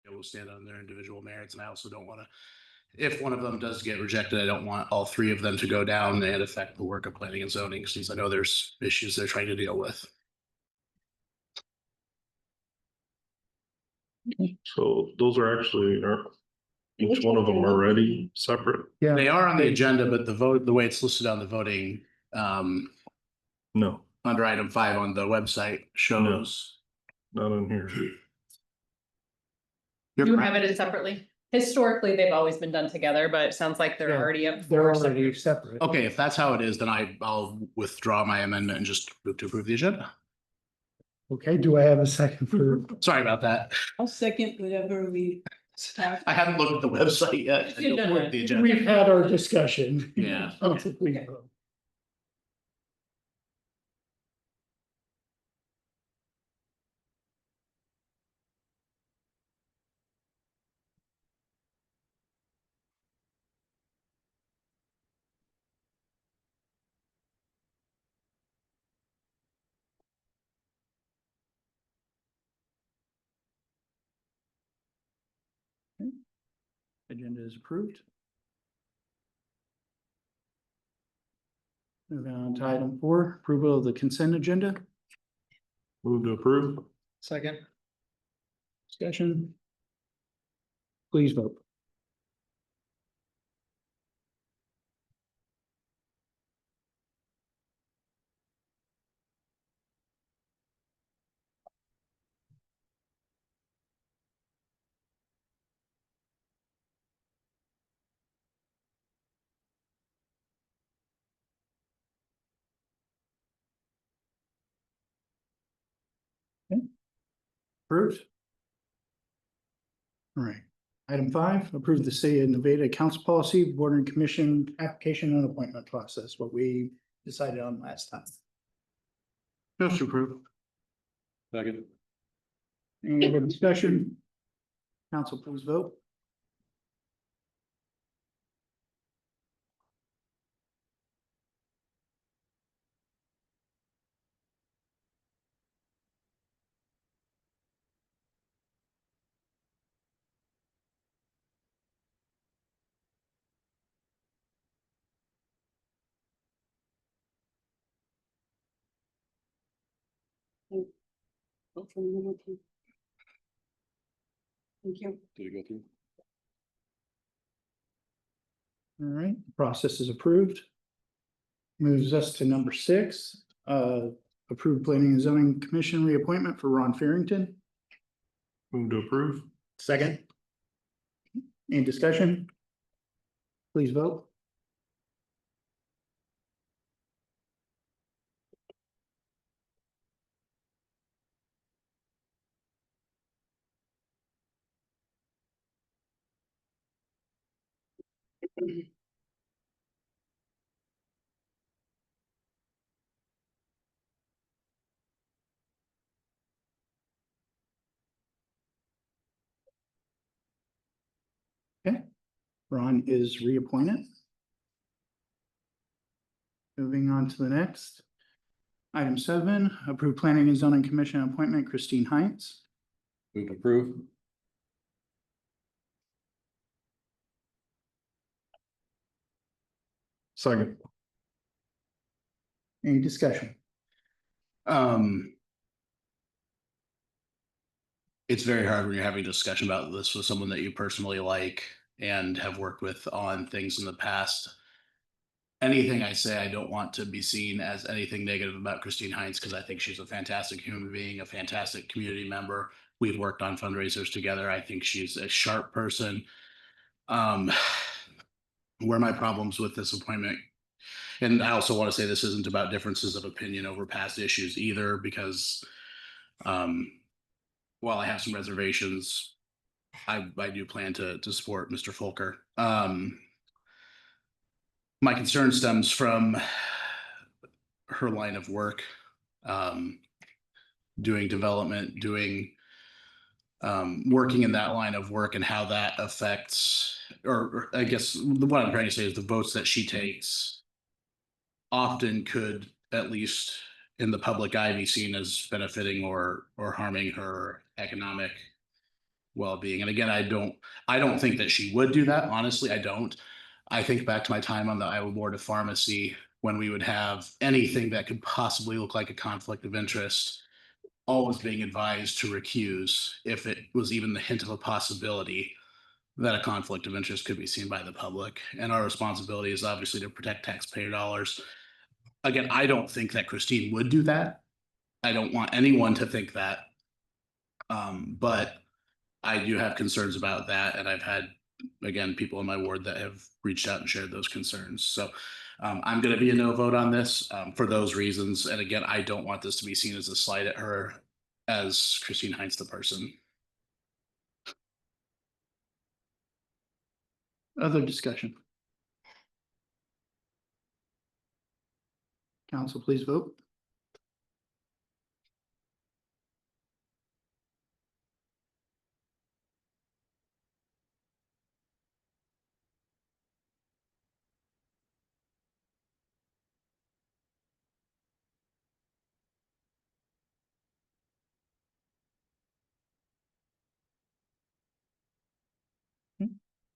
will stand on their individual merits, and I also don't want to, if one of them does get rejected, I don't want all three of them to go down and affect the work of planning and zoning, since I know there's issues they're trying to deal with. So those are actually, each one of them already separate? Yeah, They are on the agenda, but the vote, the way it's listed on the voting, No, under item 5 on the website shows. not in here. You have it as separately. Historically, they've always been done together, but it sounds like they're Yeah, already up. they're for already separate. Okay, if that's how it is, then I'll withdraw my amendment and just move to approve the agenda. Okay, do I have a second for, Sorry about that. I'll second whatever we. I haven't looked at the website yet. I don't work the agenda. we've had our discussion. Yeah. Please Okay. vote. Agenda is approved. Moving on to item 4, approval of the consent agenda. Move to approve? Second. Discussion. Please vote. Approved. All right. Item 5, approve the City of Nevada Council Policy, Board and Commission application and appointment process, what we decided on last time. Motion approved. Second. Any other discussion? Council, please vote. Thank you. Did it go through? All right, process is approved. Moves us to number 6, approved Planning and Zoning Commission reappointment for Ron Farrington. Move to approve? Second. Any discussion? Please vote. Okay, Ron is reappointed. Moving on to the next. Item 7, approved Planning and Zoning Commission appointment Christine Heinz. Move to approve? Second. Any discussion? It's very hard when you're having a discussion about this with someone that you personally like and have worked with on things in the past. Anything I say, I don't want to be seen as anything negative about Christine Heinz, because I think she's a fantastic human being, a fantastic community member. We've worked on fundraisers together. I think she's a sharp person. Where my problems with this appointment, and I also want to say this isn't about differences of opinion over past issues either, because while I have some reservations, I do plan to support Mr. Folker. My concern stems from her line of work, doing development, working in that line of work, and how that affects, or I guess what I'm trying to say is the votes that she takes often could, at least in the public eye, be seen as benefiting or harming her economic well-being. And again, I don't think that she would do that. Honestly, I don't. I think back to my time on the Iowa Board of Pharmacy when we would have anything that could possibly look like a conflict of interest, always being advised to recuse if it was even the hint of a possibility that a conflict of interest could be seen by the public. And our responsibility is obviously to protect taxpayer dollars. Again, I don't think that Christine would do that. I don't want anyone to think that. But I do have concerns about that, and I've had, again, people in my ward that have reached out and shared those concerns. So I'm going to be a no vote on this for those reasons. And again, I don't want this to be seen as a slight at her as Christine Heinz, the person. Other discussion? Council, please vote.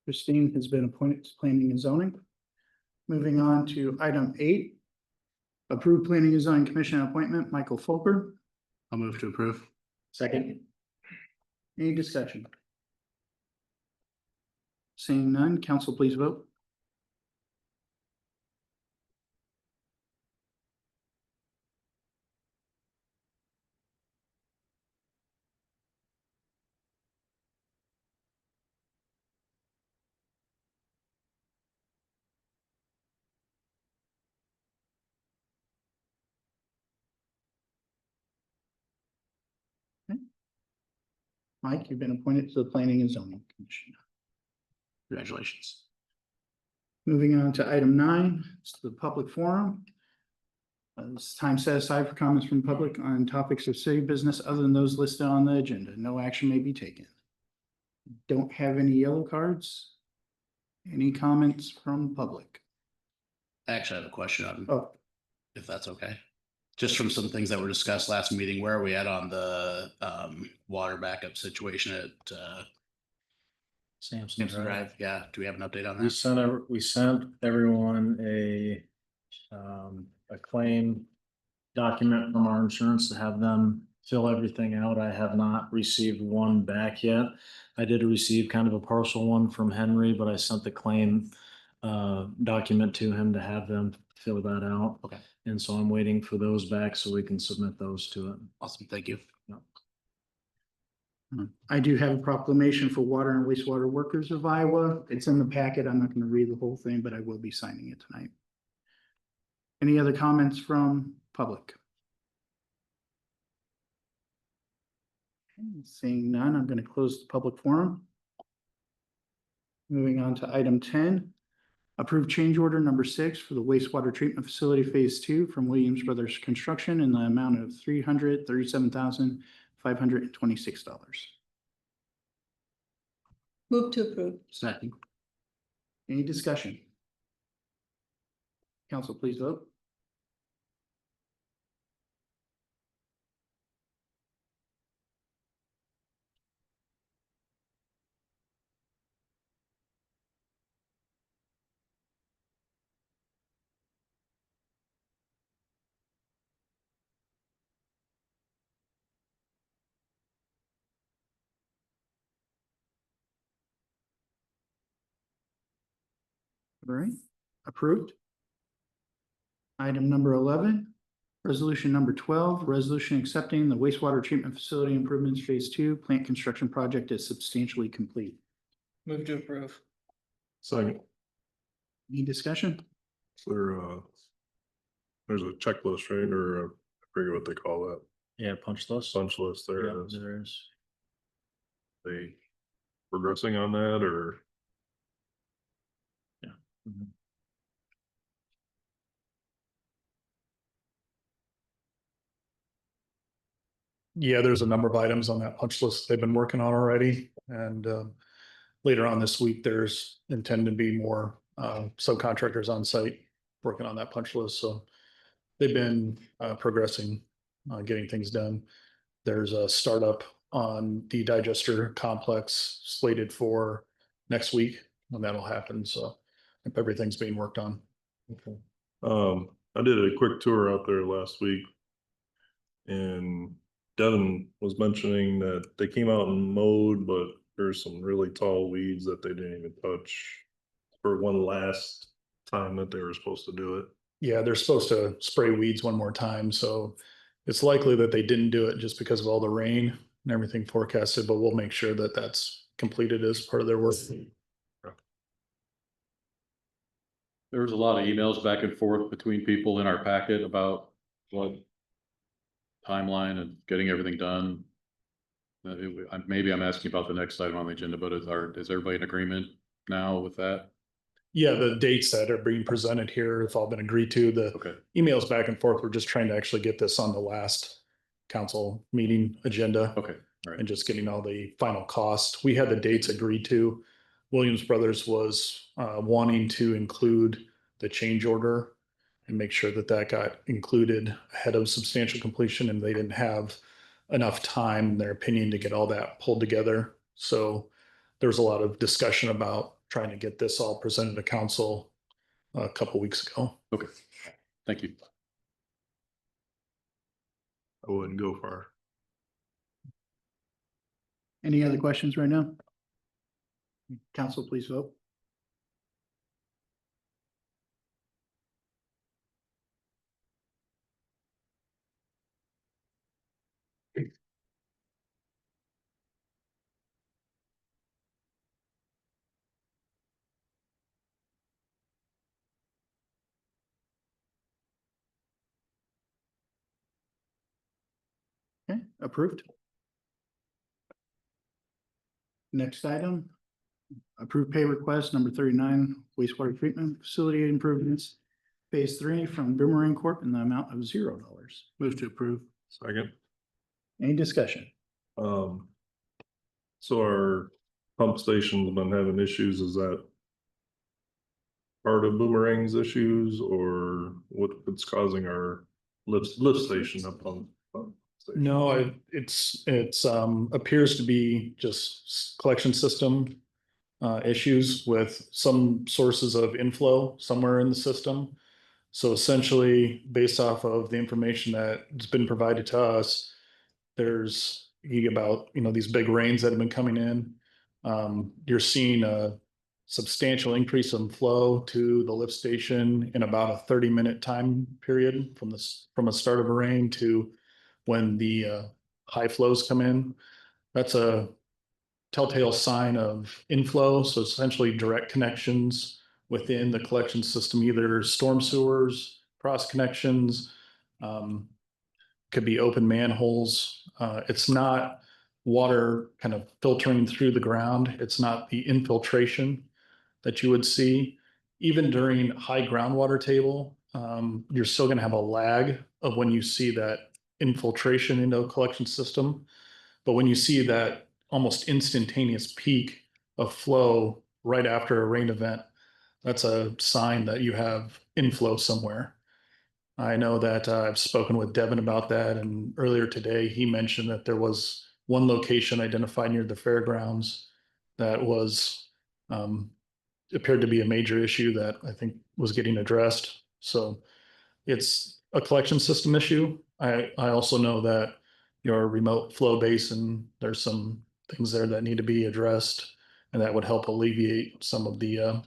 Christine has been appointed to Planning and Zoning. Moving on to item 8. Approved Planning and Zoning Commission appointment, Michael Folker. I'll move to approve. Second. Any discussion? Seeing none, council please vote. Mike, you've been appointed to the Planning and Zoning Commission. Congratulations. Moving on to item 9, it's the public forum. It's time set aside for comments from public on topics of city business other than those listed on the agenda. No action may be taken. Don't have any yellow cards. Any comments from public? Actually, I have a question on Oh, if that's okay. Just from some things that were discussed last meeting, where are we at on the water backup situation at Samson Simpson Drive. Drive? Yeah, do we have an update on We that? we sent everyone a claim document from our insurance to have them fill everything out. I have not received one back yet. I did receive kind of a partial one from Henry, but I sent the claim document to him to have them fill that out. Okay. And so I'm waiting for those back so we can submit those to it. Awesome, thank you. I do have a proclamation for water and wastewater workers of Iowa. It's in the packet. I'm not going to read the whole thing, but I will be signing it tonight. Any other comments from public? Seeing none, I'm going to close the public forum. Moving on to item 10. Approve change order number 6 for the wastewater treatment facility phase 2 from Williams Brothers Construction in the amount of $337,526. Move to approve. Second. Any discussion? Council, please vote. All right, approved. Item number 11, resolution number 12, resolution accepting the wastewater treatment facility improvements phase 2 plant construction project is substantially complete. Move to approve. Second, Any discussion? there's a checklist, right? Or I forget what they call that. Yeah, punch list. Punch list there. Yeah, it is. there is. They progressing on that or? Mhm. Yeah, there's a number of items on that punch list they've been working on already, and later on this week, there's intended to be more subcontractors on site working on that punch list, so they've been progressing, getting things done. There's a startup on the digester complex slated for next week when that'll happen. So if everything's being worked on. Okay. I did a quick tour out there last week. And Devin was mentioning that they came out and mowed, but there's some really tall weeds that they didn't even touch for one last time that they were supposed to do it. Yeah, they're supposed to spray weeds one more time, so it's likely that they didn't do it just because of all the rain and everything forecasted, but we'll make sure that that's completed as part of their work. There was a lot of emails back and forth between people in our packet about what timeline and getting everything done. Maybe I'm asking about the next item on the agenda, but is everybody in agreement now with that? Yeah, the dates that are being presented here have all been agreed to. The Okay, emails back and forth, we're just trying to actually get this on the last council meeting agenda. okay, all right. And just getting all the final cost. We had the dates agreed to. Williams Brothers was wanting to include the change order and make sure that that got included ahead of substantial completion, and they didn't have enough time, in their opinion, to get all that pulled together. So there was a lot of discussion about trying to get this all presented to council a couple weeks ago. Okay, thank you. I wouldn't go far. Any other questions right now? Council, please vote. Okay, approved. Next item, approved pay request number 39, wastewater treatment facility improvements, phase 3 from Boomerang Corp. in the amount of $0. Move to approve. Second. Any discussion? So our pump station's been having issues, is that part of Boomerang's issues or what's causing our lift station up on? Station? No, it's appears to be just collection system issues with some sources of inflow somewhere in the system. So essentially, based off of the information that's been provided to us, there's about, these big rains that have been coming in. You're seeing a substantial increase in flow to the lift station in about a 30-minute time period from the start of a rain to when the high flows come in. That's a telltale sign of inflow. So essentially direct connections within the collection system, either storm sewers, cross connections, could be open manholes. It's not water kind of filtering through the ground. It's not the infiltration that you would see. Even during high groundwater table, you're still going to have a lag of when you see that infiltration into a collection system. But when you see that almost instantaneous peak of flow right after a rain event, that's a sign that you have inflow somewhere. I know that I've spoken with Devin about that, and earlier today he mentioned that there was one location identified near the fairgrounds that was appeared to be a major issue that I think was getting addressed. So it's a collection system issue. I also know that your remote flow basin, there's some things there that need to be addressed, and that would help alleviate some of the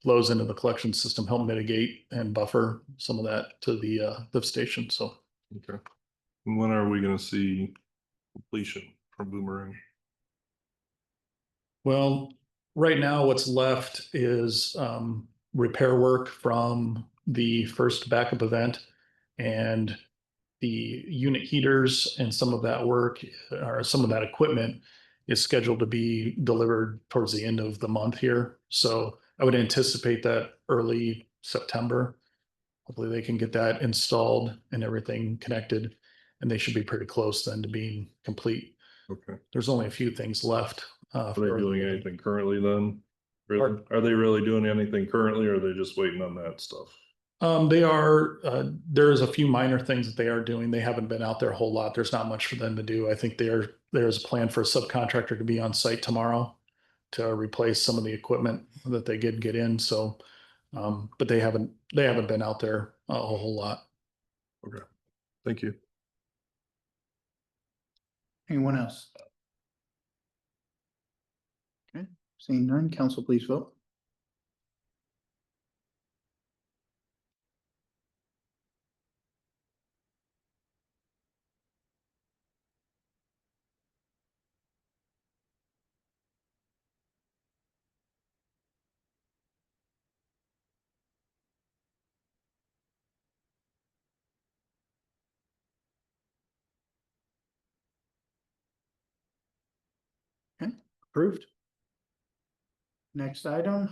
flows into the collection system, help mitigate and buffer some of that to the lift station. So Okay. And when are we gonna see completion from Boomerang? well, right now what's left is repair work from the first backup event, and the unit heaters and some of that work or some of that equipment is scheduled to be delivered towards the end of the month here. So I would anticipate that early September. Hopefully they can get that installed and everything connected, and they should be pretty close then to being complete. Okay. There's only a few things left. Are they doing anything currently then? Really? Are they really doing anything currently or are they just waiting on that stuff? They are, there's a few minor things that they are doing. They haven't been out there a whole lot. There's not much for them to do. I think there's a plan for a subcontractor to be on site tomorrow to replace some of the equipment that they did get in, so, but they haven't been out there a whole lot. Thank you. Anyone else? Okay, seeing none, council please vote. Okay, approved. Next item,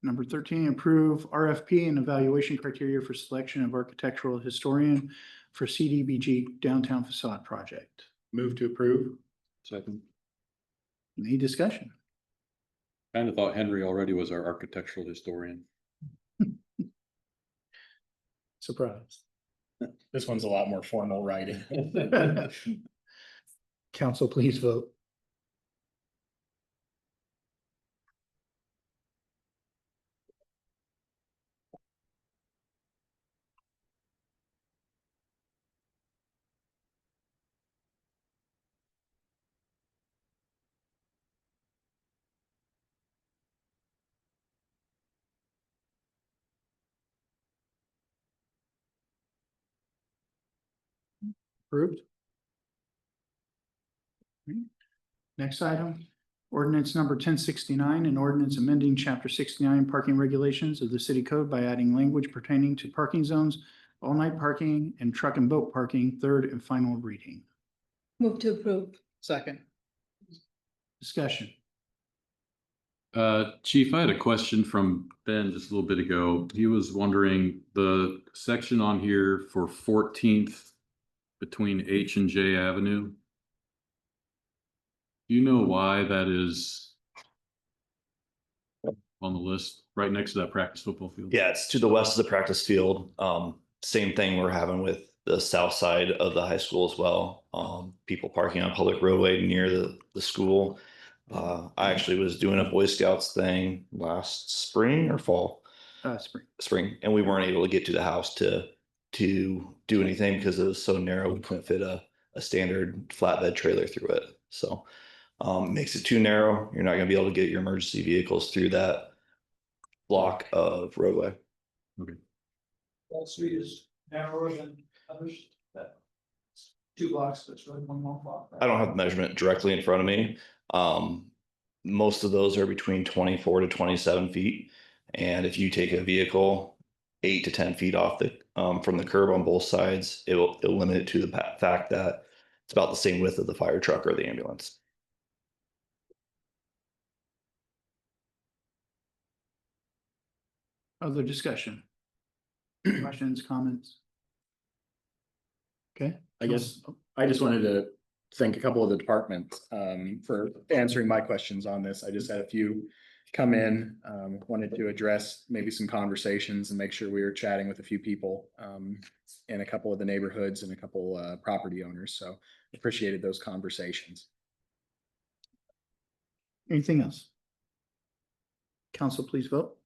number 13, approve RFP and evaluation criteria for selection of architectural historian for CDBG downtown facade project. Move to approve. Second. Any discussion? Kind of thought Henry already was our architectural historian. Surprise. This one's a lot more formal writing. Council, please vote. Approved. Next item, ordinance number 1069, an ordinance amending chapter 69 parking regulations of the city code by adding language pertaining to parking zones, all-night parking, and truck and boat parking, third and final reading. Move to approve. Second. Discussion. Chief, I had a question from Ben just a little bit ago. He was wondering the section on here for 14th between H and J Avenue. Do you know why that is on the list, right next to that practice football field? Yeah, it's to the west of the practice field. Same thing we're having with the south side of the high school as well. People parking on public roadway near the school. I actually was doing a Boy Scouts thing last spring or fall, Spring. and we weren't able to get to the house to do anything because it was so narrow. We couldn't fit a standard flatbed trailer through it. So makes it too narrow. You're not going to be able to get your emergency vehicles through that block of roadway. Wall Street is narrower than others, that 2 blocks, that's really 1 long block. I don't have the measurement directly in front of me. Most of those are between 24 to 27 feet. And if you take a vehicle 8 to 10 feet off from the curb on both sides, it'll limit it to the fact that it's about the same width of the fire truck or the ambulance. Other discussion? Questions, comments? Okay. I guess I just wanted to thank a couple of the departments for answering my questions on this. I just had a few come in, wanted to address maybe some conversations and make sure we were chatting with a few people in a couple of the neighborhoods and a couple property owners. So appreciated those conversations. Anything else? Council, please vote.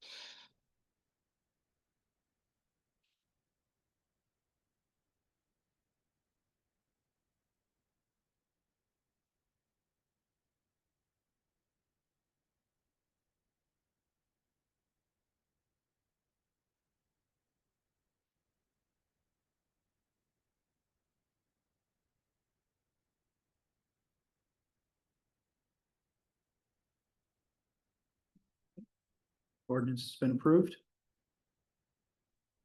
Ordinance has been approved.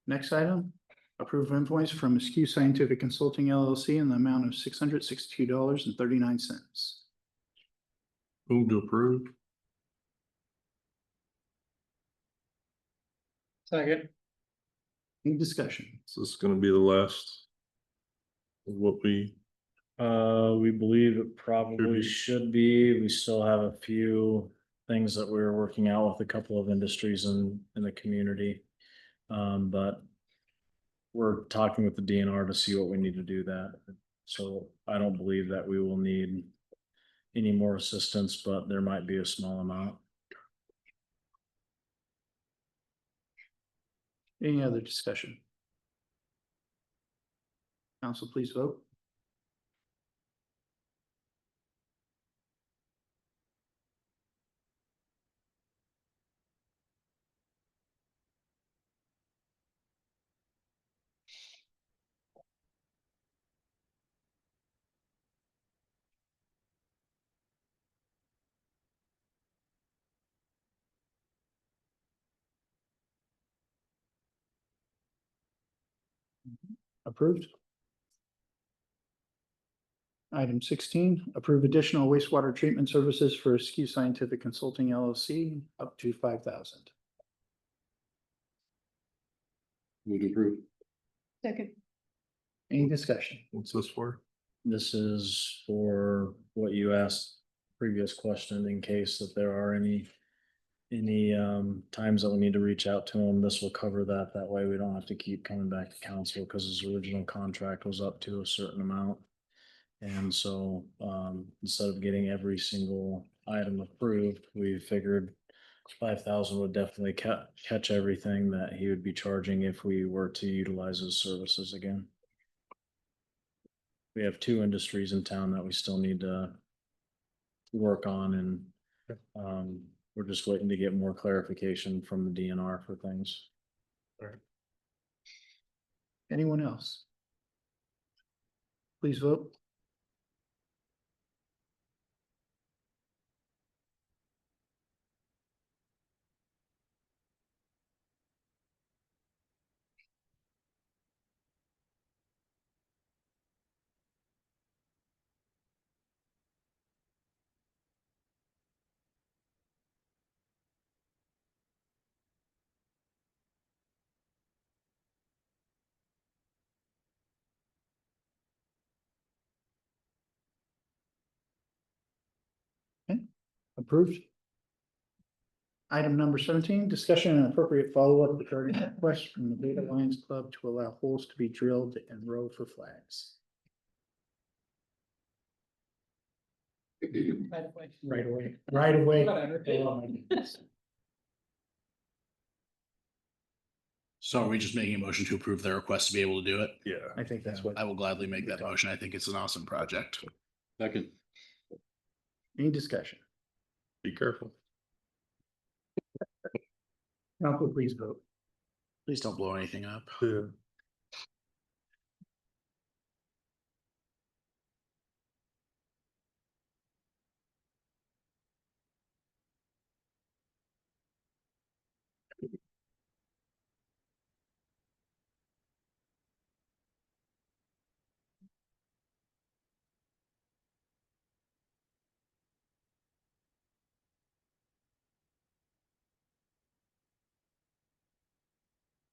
Next item, approve invoice from Askew Scientific Consulting LLC in the amount of $662.39. Move to approve. Second. Any discussion? Is this gonna be the last of what we, We believe it probably Should should be. We still have a few things that we're working out with a couple of industries in the community. But we're talking with the DNR to see what we need to do that. So I don't believe that we will need any more assistance, but there might be a small amount. Any other discussion? Council, please vote. Approved. Item 16, approve additional wastewater treatment services for Skew Scientific Consulting LLC up to 5,000. Move to approve. Second. Any discussion? What's this for? This is for what you asked previous question, in case that there are any times that we need to reach out to them. This will cover that. That way we don't have to keep coming back to council because his original contract was up to a certain amount. And so instead of getting every single item approved, we figured 5,000 would definitely catch everything that he would be charging if we were to utilize his services again. We have 2 industries in town that we still need to work on, and we're just waiting to get more clarification from the DNR for things. Anyone else? Please vote. Okay, approved. Item number 17, discussion and appropriate follow-up regarding a request from the Beta Lions Club to allow holes to be drilled and row for flags. Right away. Right away. Oh, my goodness. So are we just making a motion to approve their request to be able to do it? Yeah. I think that's what. I will gladly make that motion. I think it's an awesome project. Second. Any discussion? Be careful. Council, please vote. Please don't blow anything up. Yeah.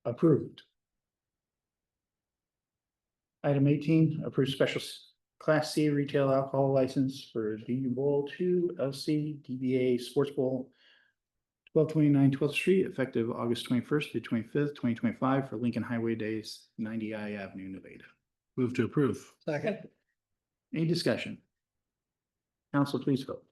Approved. Item 18, approve special Class C retail alcohol license for DU Bowl 2 LC DBA Sports Bowl 1229 12th Street, effective August 21st to 25th, 2025 for Lincoln Highway Days, 90 I Avenue, Nevada. Move to approve. Second. Any discussion? Council, please vote.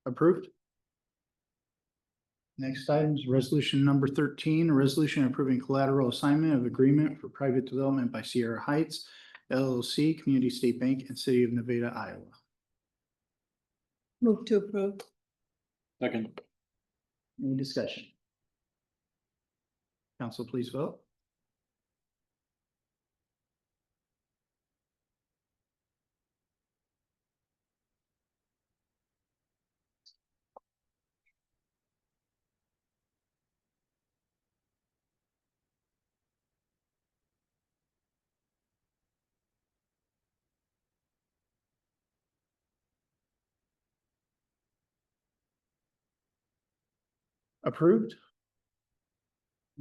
Approved. Next item is resolution number 13, a resolution approving collateral assignment of agreement for private development by Sierra Heights LLC, Community State Bank, and City of Nevada, Iowa. Move to approve. Second. Any discussion? Council, please vote. approved.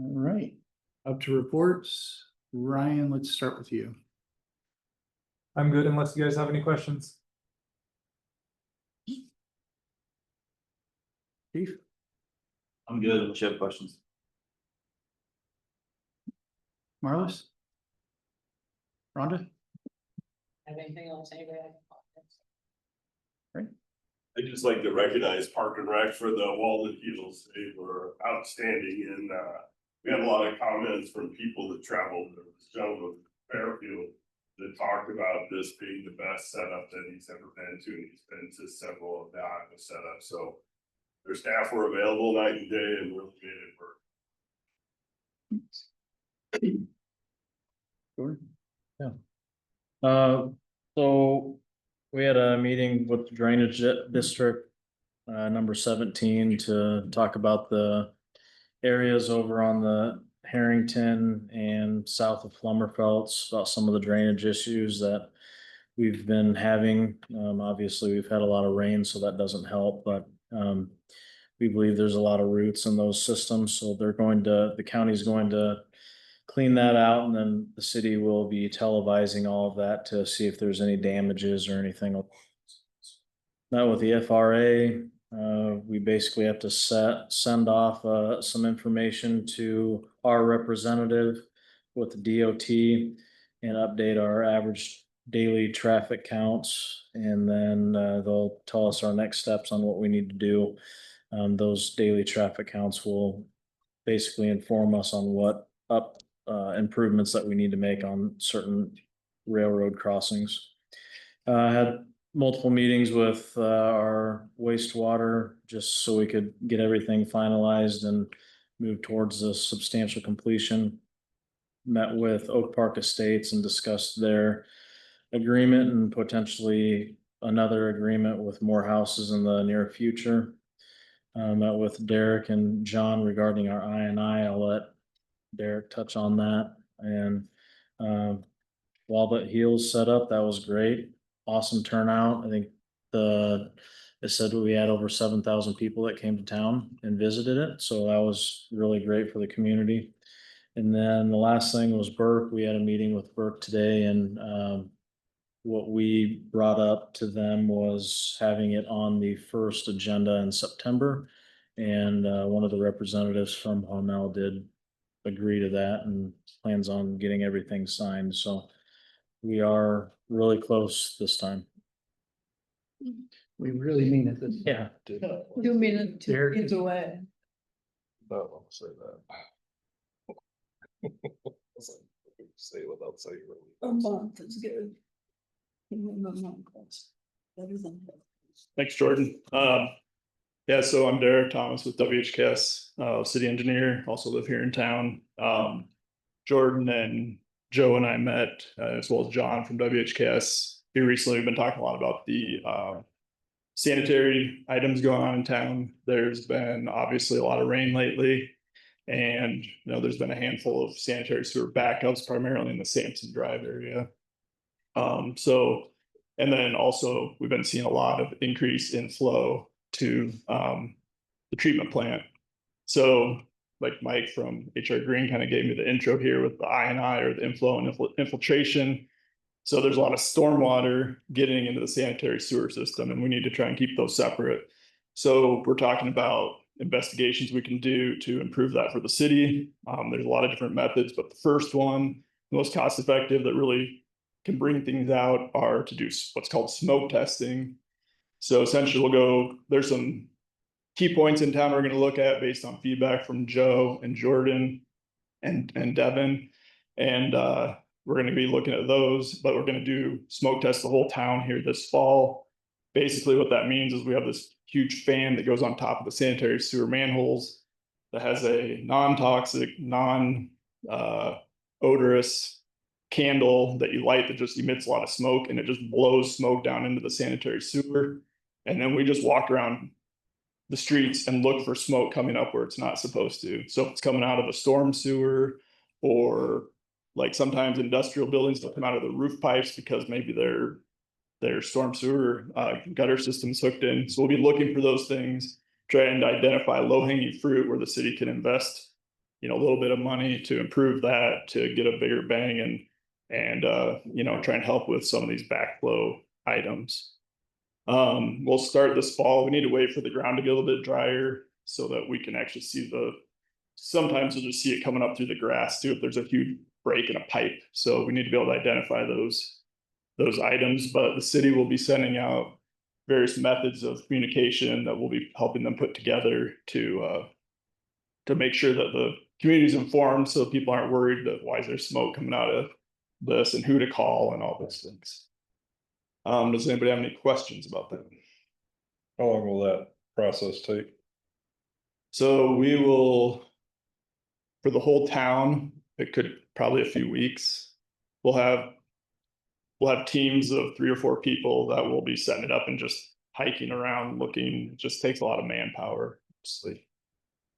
All right, up to reports. Ryan, let's start with you. I'm good unless you guys have any questions. Chief? I'm good, unless you have questions. Marlis? Rhonda? Have anything else, anybody? I'd just like to recognize Park and Rec for the Walden Heels. They were outstanding and we had a lot of comments from people that traveled. There was a gentleman from Fairfield that talked about this being the best setup that he's ever been to. And he's been to several of the Aqua setups. So their staff were available night and day and really made it work. So we had a meeting with the Drainage District, number 17, to talk about the areas over on the Harrington and south of Flummerfelts, about some of the drainage issues that we've been having. Obviously, we've had a lot of rain, so that doesn't help, but we believe there's a lot of roots in those systems, so the county's going to clean that out, and then the city will be televising all of that to see if there's any damages or anything. Now with the FRA, we basically have to send off some information to our representative with the DOT and update our average daily traffic counts, and then they'll tell us our next steps on what we need to do. Those daily traffic counts will basically inform us on what improvements that we need to make on certain railroad crossings. I had multiple meetings with our wastewater, just so we could get everything finalized and move towards a substantial completion. Met with Oak Park Estates and discussed their agreement and potentially another agreement with more houses in the near future. Met with Derek and John regarding our I&I. I'll let Derek touch on that. And while the Heels set up, that was great. Awesome turnout. I think it said we had over 7,000 people that came to town and visited it. So that was really great for the community. And then the last thing was Burke. We had a meeting with Burke today, and what we brought up to them was having it on the first agenda in September. And one of the representatives from Hormel did agree to that and plans on getting everything signed. So we are really close this time. We really mean it. Yeah. 2 minutes Derek is is- away. Not want to say that. Say it without saying it. A month is good. Better than that. Thanks, Jordan. Yeah, so I'm Derek Thomas with WHKS, city engineer, also live here in town. Jordan and Joe and I met, as well as John from WHKS. Here recently, we've been talking a lot about the sanitary items going on in town. There's been obviously a lot of rain lately. And, there's been a handful of sanitary sewer backups, primarily in the Sampson Drive area. And then also we've been seeing a lot of increase in flow to the treatment plant. So like Mike from HR Green kind of gave me the intro here with the I&I, or the inflow and infiltration. So there's a lot of stormwater getting into the sanitary sewer system, and we need to try and keep those separate. So we're talking about investigations we can do to improve that for the city. There's a lot of different methods, but the first one, most cost effective, that really can bring things out, are to do what's called smoke testing. So essentially there's some key points in town we're going to look at based on feedback from Joe and Jordan and Devin. And we're going to be looking at those, but we're going to do smoke test the whole town here this fall. Basically what that means is we have this huge fan that goes on top of the sanitary sewer manholes that has a non-toxic, non-odorous candle that you light that just emits a lot of smoke, and it just blows smoke down into the sanitary sewer. And then we just walk around the streets and look for smoke coming up where it's not supposed to. So if it's coming out of a storm sewer, or like sometimes industrial buildings, they'll come out of the roof pipes because maybe their storm sewer gutter system's hooked in. So we'll be looking for those things trying to identify low hanging fruit where the city can invest, you know, a little bit of money to improve that, to get a bigger bang and you know, try and help with some of these backflow items. We'll start this fall. We need to wait for the ground to get a little bit drier so that we can actually see sometimes we'll just see it coming up through the grass too, if there's a huge break in a pipe. So we need to be able to identify those items, but the city will be sending out various methods of communication that we'll be helping them put together to make sure that the community is informed, so people aren't worried that why is there smoke coming out of this and who to call and all those things. Does anybody have any questions about that? How long will that process take? So we will, for the whole town, it could probably a few weeks. We'll have teams of 3 or 4 people that will be setting it up and just hiking around looking. It just takes a lot of manpower, obviously.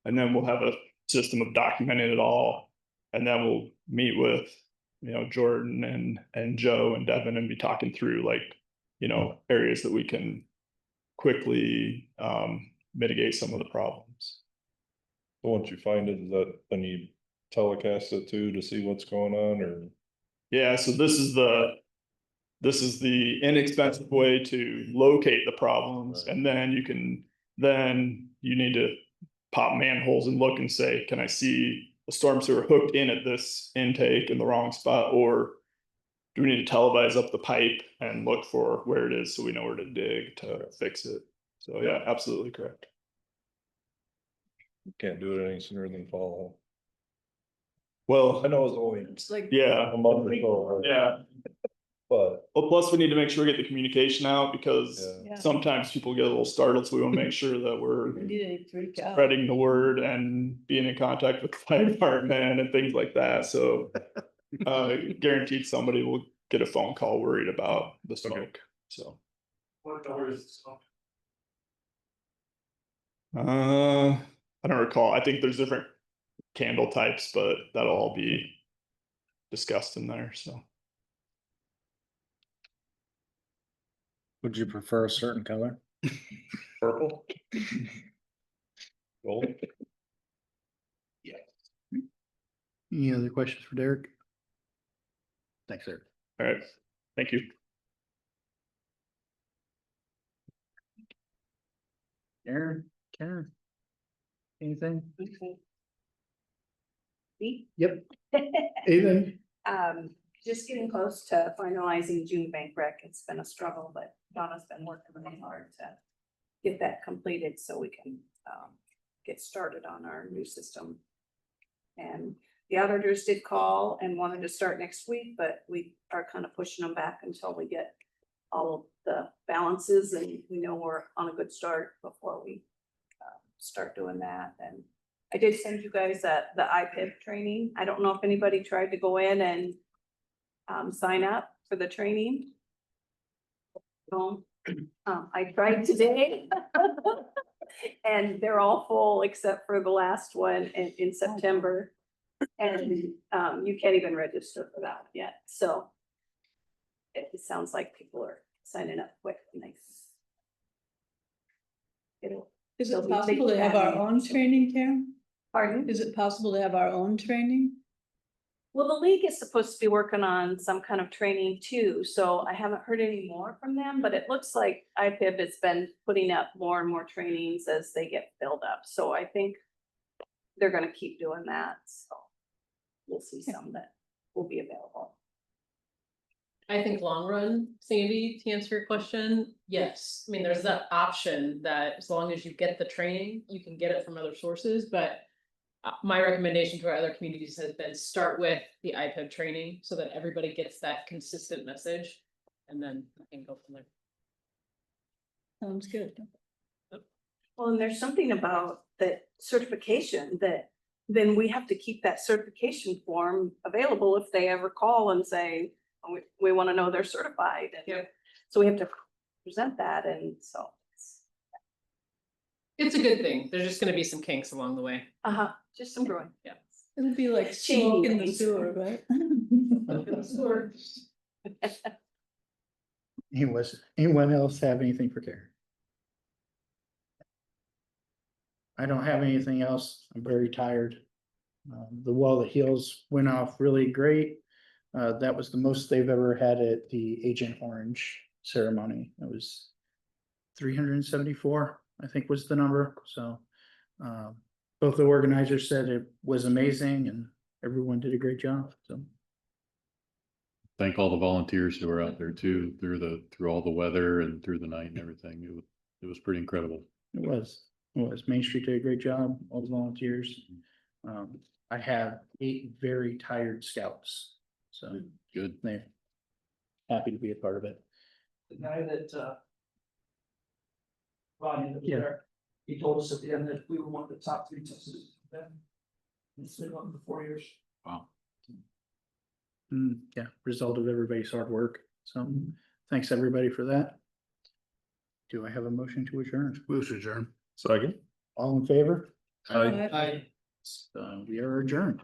And then we'll have a system of documenting it all. And then we'll meet with, you know, Jordan and Joe and Devin and be talking through, like, you know, areas that we can quickly mitigate some of the problems. So once you find it, is that then you telecast it to see what's going on, or? Yeah, so this is the inexpensive way to locate the problems, and then you need to pop manholes and look and say, can I see the storm sewer hooked in at this intake in the wrong spot, or do we need to televise up the pipe and look for where it is so we know where to dig to fix it? So yeah, absolutely correct. You can't do it any sooner than fall. Well, I know it's only It's like. yeah, a month or so, yeah. but Well, plus we need to make sure we get the communication out, because Yeah. Yeah. sometimes people get a little startled, so we want to make sure that we're You didn't freak out. spreading the word and being in contact with the fire department and things like that. So guaranteed somebody will get a phone call worried about the smoke. So What color is the smoke? I don't recall. I think there's different candle types, but that'll all be discussed in there. So Would you prefer a certain color? purple. Gold. Any other questions for Derek? Thanks, Eric. all right, thank you. Karen? Anything? Me? Yep. Ethan? Just getting close to finalizing June bank rec. It's been a struggle, but Donna's been working really hard to get that completed so we can get started on our new system. And the auditors did call and wanted to start next week, but we are kind of pushing them back until we get all of the balances and we know we're on a good start before we start doing that. And I did send you guys the IPIP training. I don't know if anybody tried to go in and sign up for the training. No, I tried today. And they're all full except for the last one in September. And you can't even register for that yet. So it sounds like people are signing up quick and nice. Is it possible to have our own training, Karen? Pardon? Is it possible to have our own training? Well, the league is supposed to be working on some kind of training too, so I haven't heard any more from them, but it looks like IPIB has been putting up more and more trainings as they get filled up, so I think they're gonna keep doing that, so we'll see some that will be available. I think long run, Sandy, to answer your question, yes. I mean, there's that option that as long as you get the training, you can get it from other sources, but my recommendation to our other communities has been start with the IPIB training so that everybody gets that consistent message and then I can go from there. Sounds good. Well, and there's something about the certification that then we have to keep that certification form available if they ever call and say, oh, we want to know they're certified. And so we have to present that, and so. It's a good thing. There's just gonna be some kinks along the way. Just some growing. Yeah. It'll be like smoke in the sewer, right? Anyone else have anything for Karen? I don't have anything else. I'm very tired. The Wall That Heals went off really great. That was the most they've ever had at the Agent Orange ceremony. It was 374, I think was the number. So both the organizers said it was amazing and everyone did a great job. So Thank all the volunteers who were out there too, through all the weather and through the night and everything. It was pretty incredible. it was. Main Street did a great job, all the volunteers. I have 8 very tired scouts. So Good. they're happy to be a part of it. The guy that, Ronnie that was Yeah. there, he told us at the end that we were one of the top 3 Texas. It's been on for 4 years. Wow. Yeah, result of everybody's hard work. So thanks everybody for that. Do I have a motion to adjourn? Move to adjourn. Second. All in favor? Aye. I. We are adjourned.